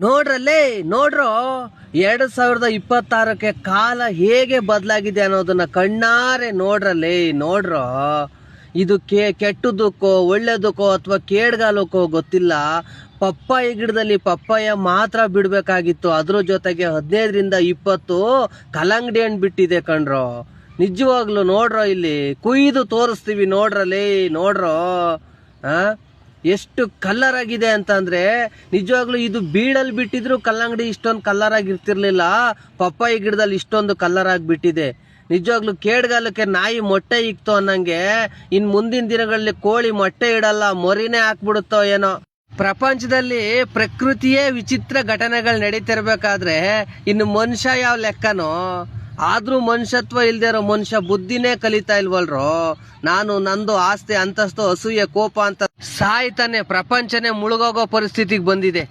ನೋಡ್ರಲ್ಲೇ ನೋಡ್ರೋ 2026ಕ್ಕೆ ಕಾಲ ಹೇಗೆ ಬದಲಾಗಿದೆ ಅನ್ನೋದನ್ನ ಕಣ್ಣಾರೆ ನೋಡ್ರಲ್ಲೇ ನೋಡ್ರೋ. ಇದು ಕೆಟ್ಟದಕ್ಕೋ ಒಳ್ಳೇದಕ್ಕೋ ಅಥವಾ ಕೇಡ್ಗಾಲಕ್ಕೋ ಗೊತ್ತಿಲ್ಲ. ಪಪ್ಪಾಯ ಗಿಡದಲ್ಲಿ ಪಪ್ಪಾಯ ಮಾತ್ರ ಬಿಡ್ಬೇಕಾಗಿತ್ತು, ಅದ್ರ ಜೊತೆಗೆ 15ರಿಂದ 20 ಕಲ್ಲಂಗಡಿ ಹಣ್ಣು ಬಿಟ್ಟಿದೆ ಕಣ್ರೋ. ನಿಜವಾಗ್ಲು ನೋಡ್ರೋ, ಇಲ್ಲಿ ಕುಯ್ದು ತೋರಿಸ್ತೀವಿ ನೋಡ್ರಲ್ಲೇ ನೋಡ್ರೋ. ಎಷ್ಟು ಕಲ್ಲರ್ ಆಗಿದೆ ಅಂತಂದ್ರೆ ನಿಜವಾಗ್ಲೂ ಇದು ಬೀಡಲ್ಲಿ ಬಿಟ್ಟಿದ್ರು ಕಲ್ಲಂಗಡಿ ಇಷ್ಟೊಂದು ಕಲ್ಲರ್ ಆಗಿರ್ತಿರ್ಲಿಲ್ಲ. ಪಪ್ಪಾಯಿ ಗಿಡದಲ್ಲಿ ಇಷ್ಟೊಂದು ಕಲ್ಲರ್ ಆಗಿಬಿಟ್ಟಿದೆ. ನಿಜವಾಗ್ಲೂ ಕೇಡ್ಗಾಲಕ್ಕೆ ನಾಯಿ ಮೊಟ್ಟೆ ಇಕ್ತು ಅನ್ನಂಗೆ ಇನ್ ಮುಂದಿನ ದಿನಗಳಲ್ಲಿ ಕೋಳಿ ಮೊಟ್ಟೆ ಇಡಲ್ಲ, ಮೊರಿನೇ ಹಾಕ್ಬಿಡುತ್ತೋ ಏನೋ. ಪ್ರಪಂಚದಲ್ಲಿ ಪ್ರಕೃತಿಯೇ ವಿಚಿತ್ರ ಘಟನೆಗಳು ನಡೀತಿರ್ಬೇಕಾದ್ರೆ ಇನ್ನು ಮನುಷ್ಯ ಯಾವ ಲೆಕ್ಕನೋ. ಆದ್ರೂ ಮನುಷ್ಯತ್ವ ಇಲ್ದೇ ಇರೋ ಮನುಷ್ಯ ಬುದ್ಧಿನೇ ಕಲಿತಾ ಇಲ್ವಲ್ರೋ. ನಾನು ನಂದು ಆಸ್ತಿ ಅಂತಸ್ತು ಅಸೂಯೆ ಕೋಪ ಅಂತ ಸಾಯ್ತಾನೆ ಪ್ರಪಂಚನೇ ಮುಳುಗೋಗೋ ಪರಿಸ್ಥಿತಿಗೆ ಬಂದಿದೆ.